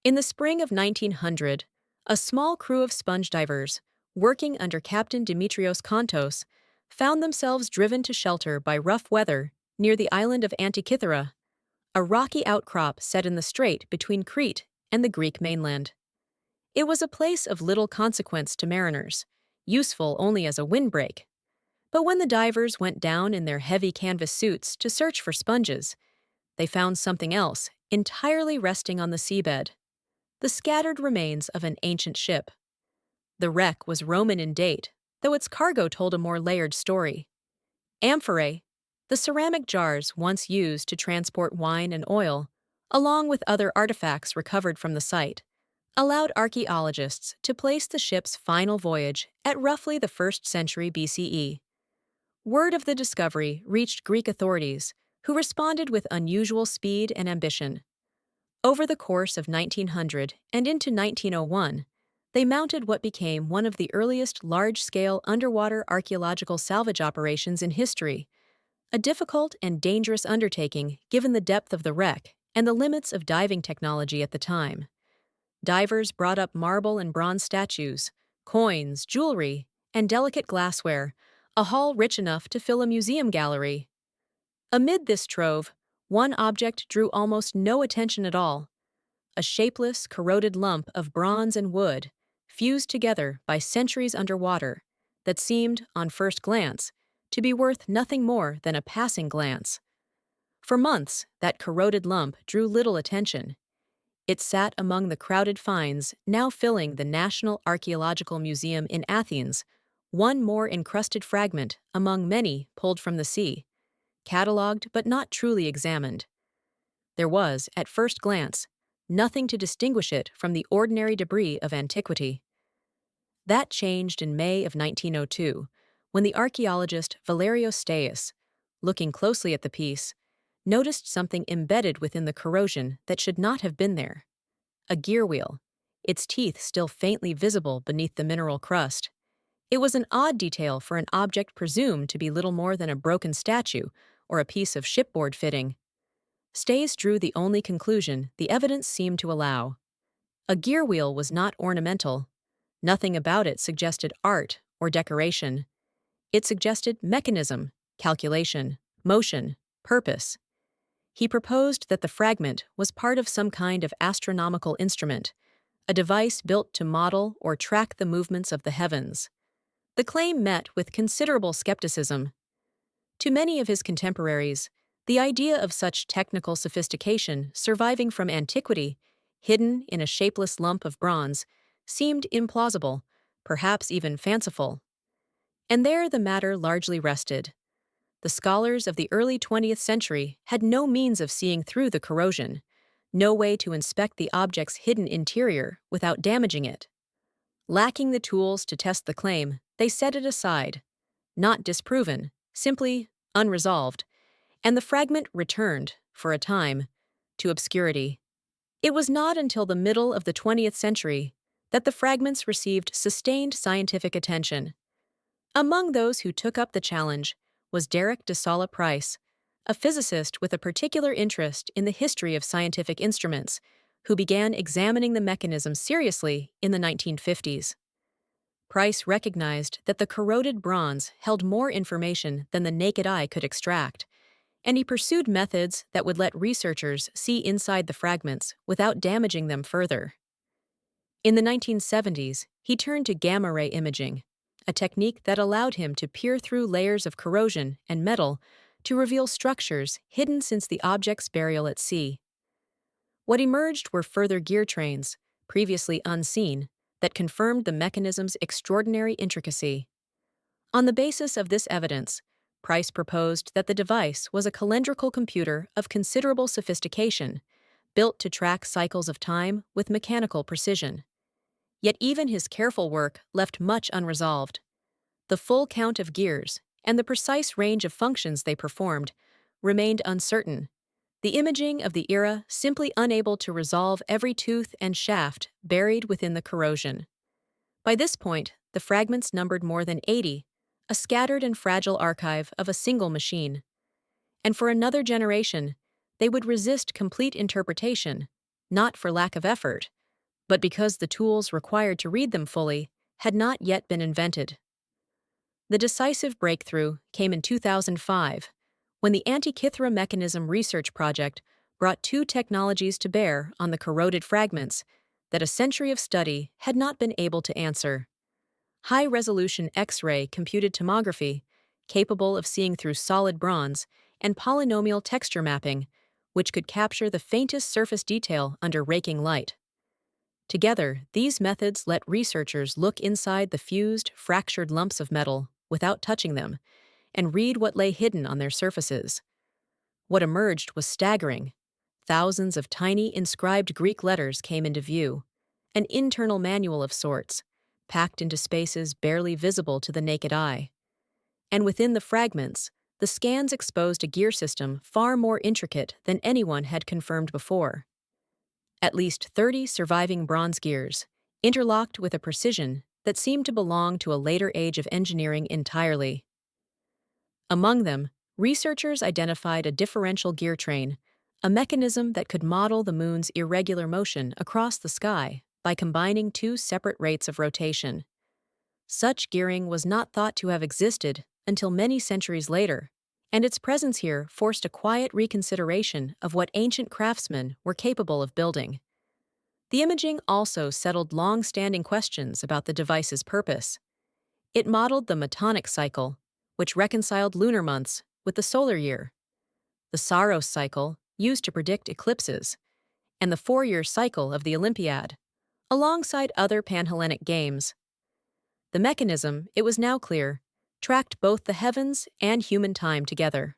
In the spring of 1900, a small crew of sponge divers, working under Captain Dimitrios Kontos, found themselves driven to shelter by rough weather near the island of Antikythera, a rocky outcrop set in the strait between Crete and the Greek mainland. It was a place of little consequence to mariners, useful only as a windbreak. But when the divers went down in their heavy canvas suits to search for sponges, they found something else entirely resting on the seabed: the scattered remains of an ancient ship. The wreck was Roman in date, though its cargo told a more layered story. Amphorae, the ceramic jars once used to transport wine and oil, along with other artifacts recovered from the site, allowed archaeologists to place the ship's final voyage at roughly the 1st century BCE. Word of the discovery reached Greek authorities, who responded with unusual speed and ambition. Over the course of 1900 and into 1901, they mounted what became one of the earliest large-scale underwater archaeological salvage operations in history, a difficult and dangerous undertaking given the depth of the wreck and the limits of diving technology at the time. Divers brought up marble and bronze statues, coins, jewelry, and delicate glassware, a haul rich enough to fill a museum gallery. Amid this trove, one object drew almost no attention at all: a shapeless, corroded lump of bronze and wood, fused together by centuries underwater, that seemed, on first glance, to be worth nothing more than a passing glance. For months, that corroded lump drew little attention. It sat among the crowded finds now filling the National Archaeological Museum in Athens, one more encrusted fragment among many pulled from the sea, catalogued but not truly examined. There was, at first glance, nothing to distinguish it from the ordinary debris of antiquity. That changed in May of 1902, when the archaeologist Valerios Steis, looking closely at the piece, noticed something embedded within the corrosion that should not have been there: a gear wheel, its teeth still faintly visible beneath the mineral crust. It was an odd detail for an object presumed to be little more than a broken statue or a piece of shipboard fitting. Steis drew the only conclusion the evidence seemed to allow. A gear wheel was not ornamental. Nothing about it suggested art or decoration. It suggested mechanism, calculation, motion, purpose. He proposed that the fragment was part of some kind of astronomical instrument, a device built to model or track the movements of the heavens. The claim met with considerable skepticism. To many of his contemporaries, the idea of such technical sophistication surviving from antiquity, hidden in a shapeless lump of bronze, seemed implausible, perhaps even fanciful. And there the matter largely rested. The scholars of the early 20th century had no means of seeing through the corrosion, no way to inspect the object's hidden interior without damaging it. Lacking the tools to test the claim, they set it aside, not disproven, simply unresolved, and the fragment returned, for a time, to obscurity. It was not until the middle of the 20th century that the fragments received sustained scientific attention. Among those who took up the challenge was Derek de Solla Price, a physicist with a particular interest in the history of scientific instruments, who began examining the mechanism seriously in the 1950s. Price recognized that the corroded bronze held more information than the naked eye could extract, and he pursued methods that would let researchers see inside the fragments without damaging them further. In the 1970s, he turned to gamma-ray imaging, a technique that allowed him to peer through layers of corrosion and metal to reveal structures hidden since the object's burial at sea. What emerged were further gear trains, previously unseen, that confirmed the mechanism's extraordinary intricacy. On the basis of this evidence, Price proposed that the device was a calendrical computer of considerable sophistication, built to track cycles of time with mechanical precision. Yet even his careful work left much unresolved. The full count of gears and the precise range of functions they performed remained uncertain, the imaging of the era simply unable to resolve every tooth and shaft buried within the corrosion. By this point, the fragments numbered more than 80, a scattered and fragile archive of a single machine. And for another generation, they would resist complete interpretation, not for lack of effort, but because the tools required to read them fully had not yet been invented. The decisive breakthrough came in 2005, when the Antikythera mechanism research project brought two technologies to bear on the corroded fragments that a century of study had not been able to answer. High-resolution X-ray computed tomography, capable of seeing through solid bronze, and polynomial texture mapping, which could capture the faintest surface detail under raking light. Together, these methods let researchers look inside the fused, fractured lumps of metal without touching them and read what lay hidden on their surfaces. What emerged was staggering. Thousands of tiny inscribed Greek letters came into view, an internal manual of sorts, packed into spaces barely visible to the naked eye. And within the fragments, the scans exposed a gear system far more intricate than anyone had confirmed before. At least 30 surviving bronze gears, interlocked with a precision that seemed to belong to a later age of engineering entirely. Among them, researchers identified a differential gear train, a mechanism that could model the moon's irregular motion across the sky by combining two separate rates of rotation. Such gearing was not thought to have existed until many centuries later, and its presence here forced a quiet reconsideration of what ancient craftsmen were capable of building. The imaging also settled long-standing questions about the device's purpose. It modeled the Metonic cycle, which reconciled lunar months with the solar year, the Saros cycle, used to predict eclipses, and the four-year cycle of the Olympiad, alongside other Panhellenic games. The mechanism, it was now clear, tracked both the heavens and human time together.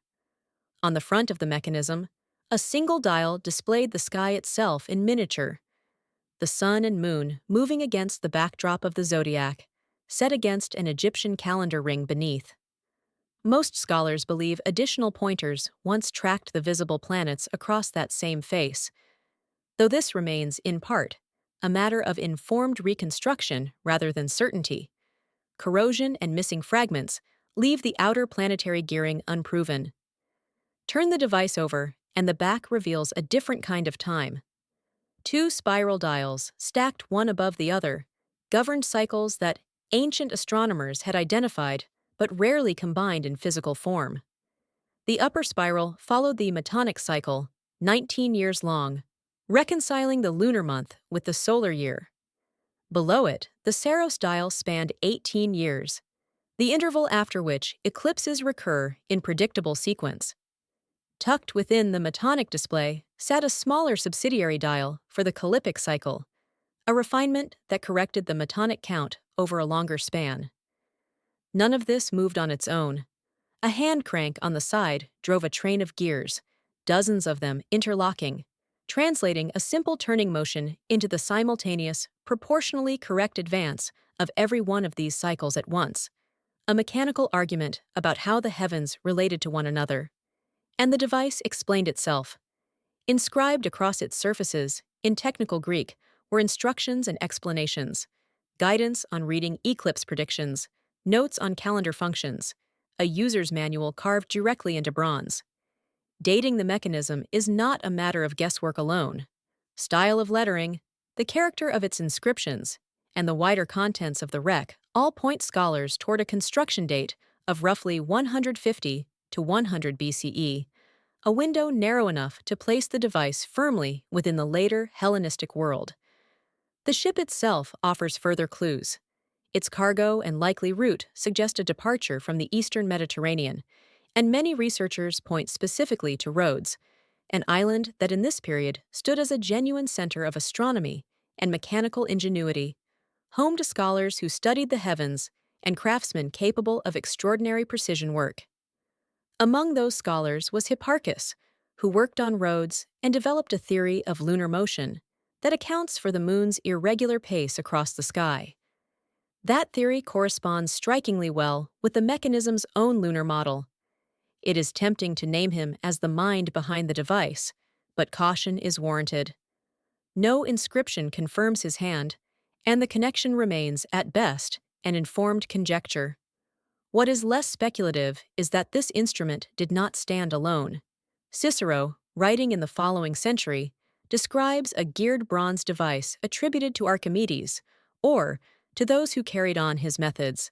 On the front of the mechanism, a single dial displayed the sky itself in miniature, the sun and moon moving against the backdrop of the zodiac, set against an Egyptian calendar ring beneath. Most scholars believe additional pointers once tracked the visible planets across that same face, though this remains, in part, a matter of informed reconstruction rather than certainty. Corrosion and missing fragments leave the outer planetary gearing unproven. Turn the device over, and the back reveals a different kind of time. Two spiral dials, stacked one above the other, governed cycles that ancient astronomers had identified but rarely combined in physical form. The upper spiral followed the Metonic cycle, 19 years long, reconciling the lunar month with the solar year. Below it, the Saros dial spanned 18 years, the interval after which eclipses recur in predictable sequence. Tucked within the Metonic display sat a smaller subsidiary dial for the Callippic cycle, a refinement that corrected the Metonic count over a longer span. None of this moved on its own. A hand crank on the side drove a train of gears, dozens of them interlocking, translating a simple turning motion into the simultaneous, proportionally correct advance of every one of these cycles at once, a mechanical argument about how the heavens related to one another. And the device explained itself. Inscribed across its surfaces, in technical Greek, were instructions and explanations, guidance on reading eclipse predictions, notes on calendar functions, a user's manual carved directly into bronze. Dating the mechanism is not a matter of guesswork alone. Style of lettering, the character of its inscriptions, and the wider contents of the wreck all point scholars toward a construction date of roughly 150 to 100 BCE, a window narrow enough to place the device firmly within the later Hellenistic world. The ship itself offers further clues. Its cargo and likely route suggest a departure from the eastern Mediterranean, and many researchers point specifically to Rhodes, an island that in this period stood as a genuine center of astronomy and mechanical ingenuity, home to scholars who studied the heavens and craftsmen capable of extraordinary precision work. Among those scholars was Hipparchus, who worked on Rhodes and developed a theory of lunar motion that accounts for the moon's irregular pace across the sky. That theory corresponds strikingly well with the mechanism's own lunar model. It is tempting to name him as the mind behind the device, but caution is warranted. No inscription confirms his hand, and the connection remains, at best, an informed conjecture. What is less speculative is that this instrument did not stand alone. Cicero, writing in the following century, describes a geared bronze device attributed to Archimedes, or to those who carried on his methods.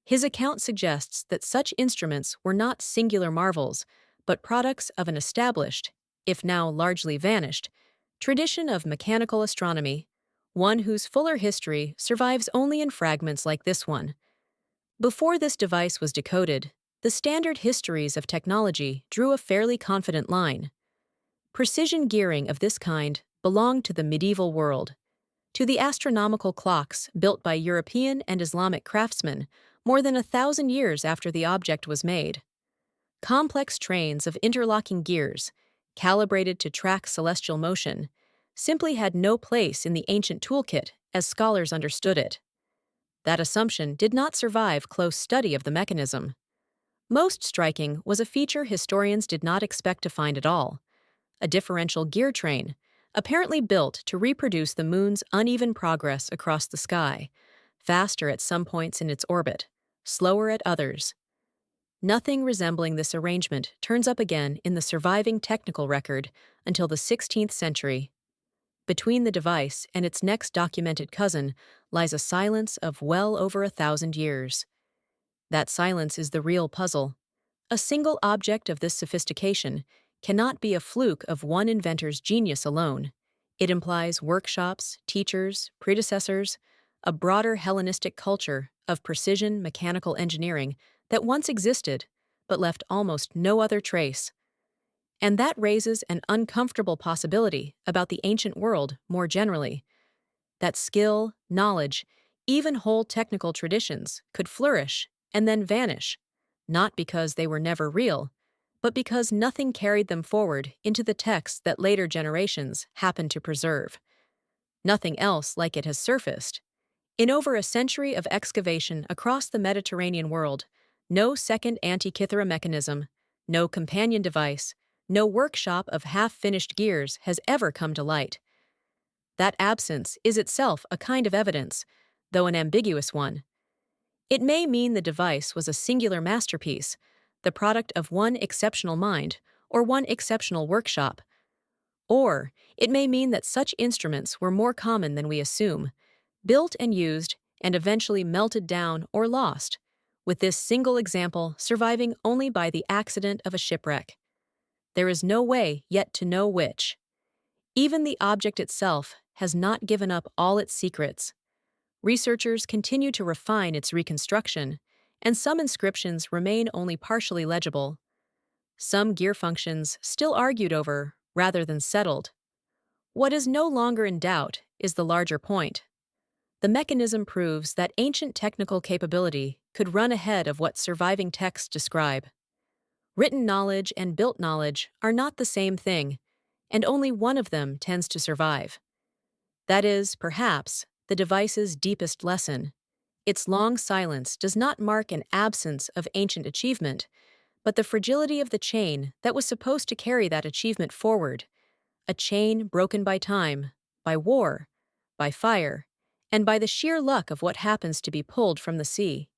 His account suggests that such instruments were not singular marvels, but products of an established, if now largely vanished, tradition of mechanical astronomy, one whose fuller history survives only in fragments like this one. Before this device was decoded, the standard histories of technology drew a fairly confident line. Precision gearing of this kind belonged to the medieval world, to the astronomical clocks built by European and Islamic craftsmen more than 1,000 years after the object was made. Complex trains of interlocking gears, calibrated to track celestial motion, simply had no place in the ancient toolkit as scholars understood it. That assumption did not survive close study of the mechanism. Most striking was a feature historians did not expect to find at all: a differential gear train, apparently built to reproduce the moon's uneven progress across the sky, faster at some points in its orbit, slower at others. Nothing resembling this arrangement turns up again in the surviving technical record until the 16th century. Between the device and its next documented cousin lies a silence of well over 1,000 years. That silence is the real puzzle. A single object of this sophistication cannot be a fluke of one inventor's genius alone. It implies workshops, teachers, predecessors, a broader Hellenistic culture of precision mechanical engineering that once existed but left almost no other trace. And that raises an uncomfortable possibility about the ancient world more generally: that skill, knowledge, even whole technical traditions could flourish and then vanish, not because they were never real, but because nothing carried them forward into the texts that later generations happened to preserve. Nothing else like it has surfaced. In over a century of excavation across the Mediterranean world, no second Antikythera mechanism, no companion device, no workshop of half-finished gears has ever come to light. That absence is itself a kind of evidence, though an ambiguous one. It may mean the device was a singular masterpiece, the product of one exceptional mind or one exceptional workshop. Or it may mean that such instruments were more common than we assume, built and used and eventually melted down or lost, with this single example surviving only by the accident of a shipwreck. There is no way yet to know which. Even the object itself has not given up all its secrets. Researchers continue to refine its reconstruction, and some inscriptions remain only partially legible. Some gear functions still argued over rather than settled. What is no longer in doubt is the larger point. The mechanism proves that ancient technical capability could run ahead of what surviving texts describe. Written knowledge and built knowledge are not the same thing, and only one of them tends to survive. That is, perhaps, the device's deepest lesson. Its long silence does not mark an absence of ancient achievement, but the fragility of the chain that was supposed to carry that achievement forward, a chain broken by time, by war, by fire, and by the sheer luck of what happens to be pulled from the sea.